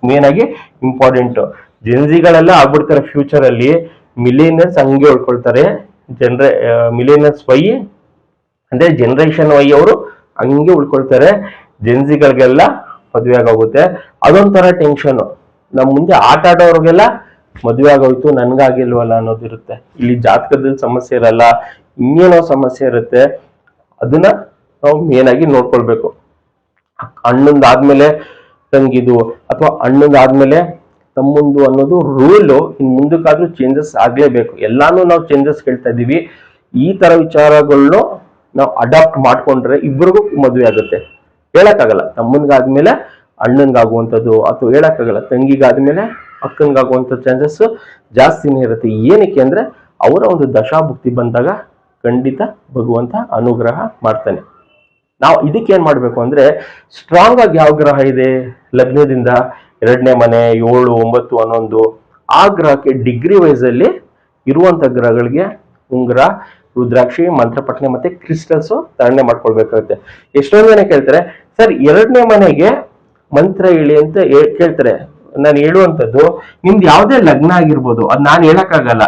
Speaker 1: ಮೇನ್ ಆಗಿ ಇಂಪಾರ್ಟೆಂಟ್. ಜೆನ್ಸಿಗಳೆಲ್ಲ ಆಗ್ಬಿಡ್ತಾರೆ ಫ್ಯೂಚರ್ ಅಲ್ಲಿ, ಮಿಲಿಯನರ್ಸ್ ಹಂಗೆ ಉಳ್ಕೊಳ್ತಾರೆ. ಮಿಲಿಯನರ್ಸ್ ವೈ ಅಂದ್ರೆ ಜನರೇಷನ್ ವೈ ಅವರು ಹಂಗೆ ಉಳ್ಕೊಳ್ತಾರೆ. ಜೆನ್ಸಿಗಳಿಗೆಲ್ಲ ಮದುವೆ ಆಗೋಗುತ್ತೆ. ಅದೊಂಥರ ಟೆನ್ಷನ್. ನಮ್ ಮುಂದೆ ಆಟ ಆಡೋರ್ಗೆಲ್ಲ ಮದುವೆ ಆಗೋಯ್ತು ನನ್ಗಾಗಿಲ್ವಲ್ಲ ಅನ್ನೋದಿರುತ್ತೆ. ಇಲ್ಲಿ ಜಾತಕದಲ್ಲಿ ಸಮಸ್ಯೆ ಇರಲ್ಲ, ಇನ್ನೇನೋ ಸಮಸ್ಯೆ ಇರುತ್ತೆ. ಅದನ್ನ ನಾವು ಮೇನ್ ಆಗಿ ನೋಡ್ಕೊಳ್ಬೇಕು. ಅಣ್ಣಂದಾದ್ಮೇಲೆ ತಂಗಿದು ಅಥವಾ ಅಣ್ಣದಾದ್ಮೇಲೆ ತಮ್ಮಂದು ಅನ್ನೋದು ರೂಲ್. ಇನ್ ಮುಂದಕ್ಕಾದ್ರೂ ಚೇಂಜಸ್ ಆಗ್ಲೇಬೇಕು. ಎಲ್ಲಾನು ನಾವು ಚೇಂಜಸ್ ಕೇಳ್ತಾ ಇದೀವಿ. ಈ ತರ ವಿಚಾರಗಳನ್ನು ನಾವು ಅಡಾಪ್ಟ್ ಮಾಡ್ಕೊಂಡ್ರೆ ಇಬ್ಬರಿಗೂ ಮದುವೆ ಆಗುತ್ತೆ. ಹೇಳಕ್ಕಾಗಲ್ಲ ತಮ್ಮನ್ಗಾದ್ಮೇಲೆ ಅಣ್ಣನ್ಗಾಗುವಂಥದ್ದು, ಅಥವಾ ಹೇಳಕ್ಕಾಗಲ್ಲ ತಂಗಿಗಾದ್ಮೇಲೆ ಅಕ್ಕನ್ಗಾಗುವಂಥ ಚಾನ್ಸಸ್ ಜಾಸ್ತಿನೇ ಇರುತ್ತೆ. ಏನಕ್ಕೆ ಅಂದ್ರೆ ಅವರ ಒಂದು ದಶಾಭುಕ್ತಿ ಬಂದಾಗ ಖಂಡಿತ ಭಗವಂತ ಅನುಗ್ರಹ ಮಾಡ್ತಾನೆ. ನಾವು ಇದಕ್ಕೆ ಏನ್ ಮಾಡ್ಬೇಕು ಅಂದ್ರೆ, ಸ್ಟ್ರಾಂಗ್ ಆಗಿ ಯಾವ ಗ್ರಹ ಇದೆ ಲಗ್ನದಿಂದ 2ನೇ ಮನೆ 7, 9, 11 ಆ ಗ್ರಹಕ್ಕೆ ಡಿಗ್ರಿ ವೈಸ್ ಅಲ್ಲಿ ಇರುವಂತ ಗ್ರಹಗಳಿಗೆ ಉಂಗುರ, ರುದ್ರಾಕ್ಷಿ, ಮಂತ್ರಪಠನೆ ಮತ್ತೆ ಕ್ರಿಸ್ಟಲ್ಸ್ ಧಾರಣೆ ಮಾಡ್ಕೊಳ್ಬೇಕಾಗುತ್ತೆ. ಎಷ್ಟೊಂದು ಜನ ಕೇಳ್ತಾರೆ, ಸರ್ 2ನೇ ಮನೆಗೆ ಮಂತ್ರ ಹೇಳಿ ಅಂತ ಕೇಳ್ತಾರೆ. ನಾನು ಹೇಳುವಂಥದ್ದು, ನಿಮ್ದು ಯಾವುದೇ ಲಗ್ನ ಆಗಿರ್ಬೋದು, ಅದ್ ನಾನು ಹೇಳಕ್ಕಾಗಲ್ಲ.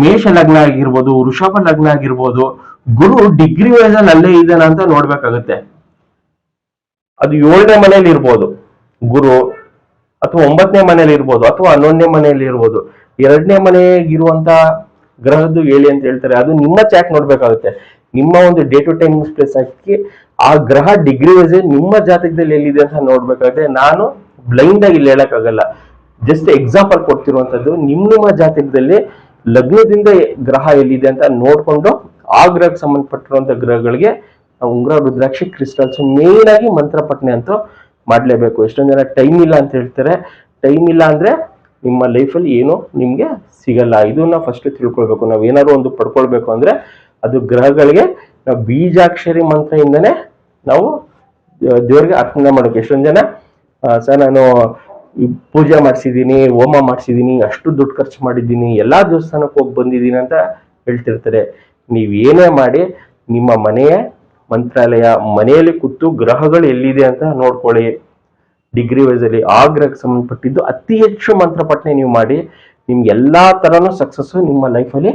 Speaker 1: ಮೇಷ ಲಗ್ನ ಆಗಿರ್ಬೋದು, ವೃಷಭ ಲಗ್ನ ಆಗಿರ್ಬೋದು, ಗುರು ಡಿಗ್ರಿ ವೈಸ್ ಅಲ್ಲಿ ಅಲ್ಲೇ ಇದ್ದಾನ ಅಂತ ನೋಡ್ಬೇಕಾಗುತ್ತೆ. ಅದು 7ನೇ ಮನೆಯಲ್ಲಿ ಇರ್ಬೋದು ಗುರು, ಅಥವಾ 9ನೇ ಮನೆಯಲ್ಲಿ ಇರ್ಬೋದು, ಅಥವಾ 11ನೇ ಮನೆಯಲ್ಲಿ ಇರ್ಬೋದು. 2ನೇ ಮನೆಗಿರುವಂತ ಗ್ರಹದ್ದು ಹೇಳಿ ಅಂತ ಹೇಳ್ತಾರೆ. ಅದು ನಿಮ್ಮ ಚಾಟ್ ನೋಡ್ಬೇಕಾಗುತ್ತೆ. ನಿಮ್ಮ ಒಂದು ಡೇ ಟು ಟೈಮ್ ಪ್ಲೇಸ್ ಹಾಕಿ ಆ ಗ್ರಹ ಡಿಗ್ರಿ ವೈಸ್ ನಿಮ್ಮ ಜಾತಕದಲ್ಲಿ ಎಲ್ಲಿದೆ ಅಂತ ನೋಡ್ಬೇಕಾಗುತ್ತೆ. ನಾನು ಬ್ಲೈಂಡ್ ಆಗಿ ಇಲ್ಲಿ ಹೇಳಕ್ಕಾಗಲ್ಲ, ಜಸ್ಟ್ ಎಕ್ಸಾಂಪಲ್ ಕೊಡ್ತಿರುವಂತದ್ದು. ನಿಮ್ಮ ಜಾತಕದಲ್ಲಿ ಲಗ್ನದಿಂದ ಗ್ರಹ ಎಲ್ಲಿದೆ ಅಂತ ನೋಡ್ಕೊಂಡು ಆ ಗ್ರಹಕ್ಕೆ ಸಂಬಂಧಪಟ್ಟಿರುವಂತ ಗ್ರಹಗಳಿಗೆ ಉಂಗುರ, ರುದ್ರಾಕ್ಷಿ, ಕ್ರಿಸ್ಟಲ್ಸ್, ಮೇನ್ ಆಗಿ ಮಂತ್ರಪಠನೆ ಅಂತೂ ಮಾಡ್ಲೇಬೇಕು. ಎಷ್ಟೊಂದು ಜನ ಟೈಮ್ ಇಲ್ಲ ಅಂತ ಹೇಳ್ತಾರೆ. ಟೈಮ್ ಇಲ್ಲ ಅಂದ್ರೆ ನಿಮ್ಮ ಲೈಫಲ್ಲಿ ಏನು ನಿಮ್ಗೆ ಸಿಗಲ್ಲ. ಇದನ್ನ ಫಸ್ಟ್ ತಿಳ್ಕೊಳ್ಬೇಕು. ನಾವ್ ಏನಾದ್ರು ಒಂದು ಪಡ್ಕೊಳ್ಬೇಕು ಅಂದ್ರೆ ಅದು ಗ್ರಹಗಳಿಗೆ ನಾವು ಬೀಜಾಕ್ಷರಿ ಮಂತ್ರದಿಂದನೇ ನಾವು ದೇವ್ರಿಗೆ ಅರ್ಪಣೆ ಮಾಡಬೇಕು. ಎಷ್ಟೊಂದು ಜನ ಸರ್ ನಾನು ಪೂಜೆ ಮಾಡಿಸಿದೀನಿ, ಹೋಮ ಮಾಡಿಸಿದೀನಿ, ಅಷ್ಟು ದುಡ್ಡು ಖರ್ಚು ಮಾಡಿದ್ದೀನಿ, ಎಲ್ಲಾ ದೇವಸ್ಥಾನಕ್ಕೆ ಹೋಗಿ ಬಂದಿದ್ದೀನಿ ಅಂತ ಹೇಳ್ತಿರ್ತಾರೆ. ನೀವ್ ಏನೇ ಮಾಡಿ ನಿಮ್ಮ ಮನೆಯ ಮಂತ್ರಾಲಯ ಮನೆಯಲ್ಲಿ ಕೂತು ಗ್ರಹಗಳು ಎಲ್ಲಿದೆ ಅಂತ ನೋಡ್ಕೊಳ್ಳಿ. ಡಿಗ್ರಿ ವೈಸ್ ಅಲ್ಲಿ ಆ ಗ್ರಹಕ್ಕೆ ಸಂಬಂಧಪಟ್ಟಿದ್ದು ಅತಿ ಹೆಚ್ಚು ಮಂತ್ರಪಠನೆ ನೀವು ಮಾಡಿ, ನಿಮ್ಗೆ ಎಲ್ಲಾ ತರನು ಸಕ್ಸಸ್ ನಿಮ್ಮ ಲೈಫಲ್ಲಿ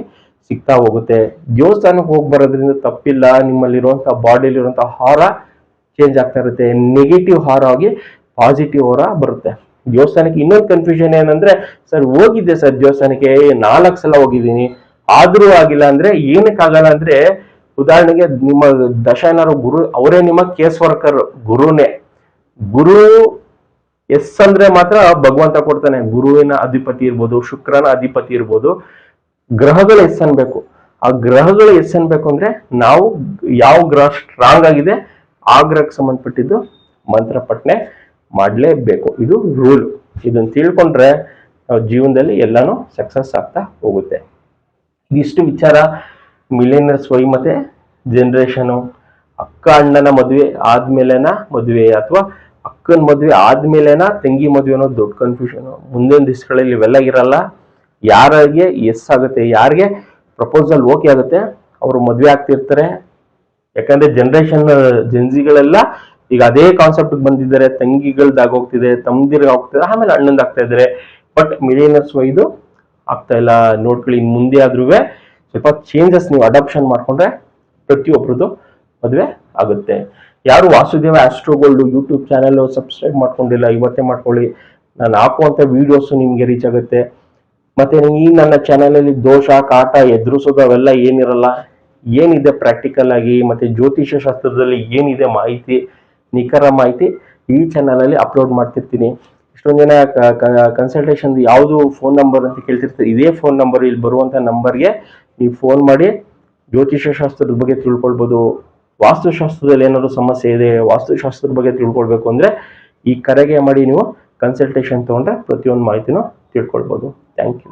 Speaker 1: ಸಿಗ್ತಾ ಹೋಗುತ್ತೆ. ದೇವಸ್ಥಾನಕ್ಕೆ ಹೋಗಿ ಬರೋದ್ರಿಂದ ತಪ್ಪಿಲ್ಲ. ನಿಮ್ಮಲ್ಲಿರುವಂತಹ ಬಾಡಿಲಿರುವಂತಹ ಹಾರ ಚೇಂಜ್ ಆಗ್ತಾ ಇರುತ್ತೆ. ನೆಗೆಟಿವ್ ಹಾರ ಆಗಿ ಪಾಸಿಟಿವ್ ಹಾರ ಬರುತ್ತೆ. ದೇವಸ್ಥಾನಕ್ಕೆ ಇನ್ನೊಂದು ಕನ್ಫ್ಯೂಷನ್ ಏನಂದ್ರೆ, ಸರ್ ಹೋಗಿದ್ದೆ ಸರ್ ದೇವಸ್ಥಾನಕ್ಕೆ 4 ಸಲ ಹೋಗಿದ್ದೀನಿ ಆದ್ರೂ ಆಗಿಲ್ಲ ಅಂದ್ರೆ ಏನಕ್ಕಾಗಲ್ಲ ಅಂದ್ರೆ, ಉದಾಹರಣೆಗೆ ನಿಮ್ಮ ದಶಾನಾರು ಗುರು ಅವರೇ ನಿಮ್ಮ ಕೇಸ್ ವರ್ಕರ್, ಗುರುನೇ. ಗುರು ಎಸ್ ಅಂದ್ರೆ ಮಾತ್ರ ಭಗವಂತ ಕೊಡ್ತಾನೆ. ಗುರುವಿನ ಅಧಿಪತಿ ಇರ್ಬೋದು, ಶುಕ್ರನ ಅಧಿಪತಿ ಇರ್ಬೋದು, ಗ್ರಹಗಳು ಎಸ್ ಅನ್ಬೇಕು. ಆ ಗ್ರಹಗಳು ಎಸ್ ಅನ್ಬೇಕು ಅಂದ್ರೆ ನಾವು ಯಾವ ಗ್ರಹ ಸ್ಟ್ರಾಂಗ್ ಆಗಿದೆ ಆ ಗ್ರಹಕ್ಕೆ ಸಂಬಂಧಪಟ್ಟಿದ್ದು ಮಂತ್ರಪಠನೆ ಮಾಡ್ಲೇಬೇಕು. ಇದು ರೂಲ್. ಇದನ್ನ ತಿಳ್ಕೊಂಡ್ರೆ ನಾವು ಜೀವನದಲ್ಲಿ ಎಲ್ಲಾನು ಸಕ್ಸಸ್ ಆಗ್ತಾ ಹೋಗುತ್ತೆ. ಇದಿಷ್ಟು ವಿಚಾರ ಮಿಲೇನಿಯರ್ಸ್ ವೈ ಮತ್ತೆ ಜನರೇಷನ್. ಅಕ್ಕ ಅಣ್ಣನ ಮದುವೆ ಆದ್ಮೇಲೆನ ಮದುವೆ, ಅಥವಾ ಅಕ್ಕನ ಮದುವೆ ಆದ್ಮೇಲೆನ ತಂಗಿ ಮದುವೆ ಅನ್ನೋದು ದೊಡ್ಡ ಕನ್ಫ್ಯೂಷನ್. ಮುಂದಿನ ದಿವಸಗಳಲ್ಲಿ ಇವೆಲ್ಲ ಇರಲ್ಲ. ಯಾರಿಗೆ ಎಸ್ ಆಗುತ್ತೆ, ಯಾರಿಗೆ ಪ್ರಪೋಸಲ್ ಓಕೆ ಆಗುತ್ತೆ ಅವರು ಮದುವೆ ಆಗ್ತಿರ್ತಾರೆ. ಯಾಕಂದ್ರೆ ಜೆನ್ಸಿಗಳೆಲ್ಲ ಈಗ ಅದೇ ಕಾನ್ಸೆಪ್ಟ್ ಬಂದಿದ್ದಾರೆ. ತಂಗಿಗಳ್ದಾಗ ಹೋಗ್ತಿದೆ, ತಮ್ಮದಿರ್ಗೆ ಹೋಗ್ತಿದೆ, ಆಮೇಲೆ ಅಣ್ಣಂದ್ ಆಗ್ತಾ ಇದಾರೆ. ಬಟ್ ಮಿಲೇನಿಯರ್ಸ್ ವೈದು ಆಗ್ತಾ ಇಲ್ಲ. ನೋಡ್ಕೊಳ್ಳಿ, ಇನ್ ಮುಂದೆ ಆದ್ರೂ ಸ್ವಲ್ಪ ಚೇಂಜಸ್ ನೀವು ಅಡಾಪ್ಷನ್ ಮಾಡ್ಕೊಂಡ್ರೆ ಪ್ರತಿಯೊಬ್ಬರದು ಮದುವೆ ಆಗುತ್ತೆ. ಯಾರು ವಾಸುದೇವ ಆಸ್ಟ್ರೋಗೋಲ್ಡ್ ಯೂಟ್ಯೂಬ್ ಚಾನೆಲ್ ಸಬ್ಸ್ಕ್ರೈಬ್ ಮಾಡ್ಕೊಂಡಿಲ್ಲ, ಇವತ್ತೇ ಮಾಡ್ಕೊಳ್ಳಿ. ನಾನು ಹಾಕುವಂತ ವಿಡಿಯೋಸ್ ನಿಮ್ಗೆ ರೀಚ್ ಆಗುತ್ತೆ. ಮತ್ತೆ ಈ ನನ್ನ ಚಾನೆಲ್ ಅಲ್ಲಿ ದೋಷ, ಕಾಟ ಎದುರಿಸೋದು ಅವೆಲ್ಲ ಏನಿರಲ್ಲ. ಏನಿದೆ ಪ್ರಾಕ್ಟಿಕಲ್ ಆಗಿ ಮತ್ತೆ ಜ್ಯೋತಿಷ್ಯ ಶಾಸ್ತ್ರದಲ್ಲಿ ಏನಿದೆ ಮಾಹಿತಿ, ನಿಖರ ಮಾಹಿತಿ ಈ ಚಾನಲ್ ಅಲ್ಲಿ ಅಪ್ಲೋಡ್ ಮಾಡ್ತಿರ್ತೀನಿ. ಇಷ್ಟೊಂದು ಜನ ಕನ್ಸಲ್ಟೇಷನ್ ಯಾವುದು ಫೋನ್ ನಂಬರ್ ಅಂತ ಕೇಳ್ತಿರ್ತಾರೆ. ಇದೇ ಫೋನ್ ನಂಬರ್, ಇಲ್ಲಿ ಬರುವಂತ ನಂಬರ್ಗೆ ನೀವು ಫೋನ್ ಮಾಡಿ ಜ್ಯೋತಿಷ್ಯ ಶಾಸ್ತ್ರದ ಬಗ್ಗೆ ತಿಳ್ಕೊಳ್ಬೋದು. ವಾಸ್ತುಶಾಸ್ತ್ರದಲ್ಲಿ ಏನಾದ್ರು ಸಮಸ್ಯೆ ಇದೆ, ವಾಸ್ತುಶಾಸ್ತ್ರದ ಬಗ್ಗೆ ತಿಳ್ಕೊಳ್ಬೇಕು ಅಂದ್ರೆ ಈ ಕರೆಗೆ ಮಾಡಿ ನೀವು ಕನ್ಸಲ್ಟೇಷನ್ ತಗೊಂಡ್ರೆ ಪ್ರತಿಯೊಂದು ಮಾಹಿತಿನೂ ತಿಳ್ಕೊಳ್ಬೋದು. Thank you.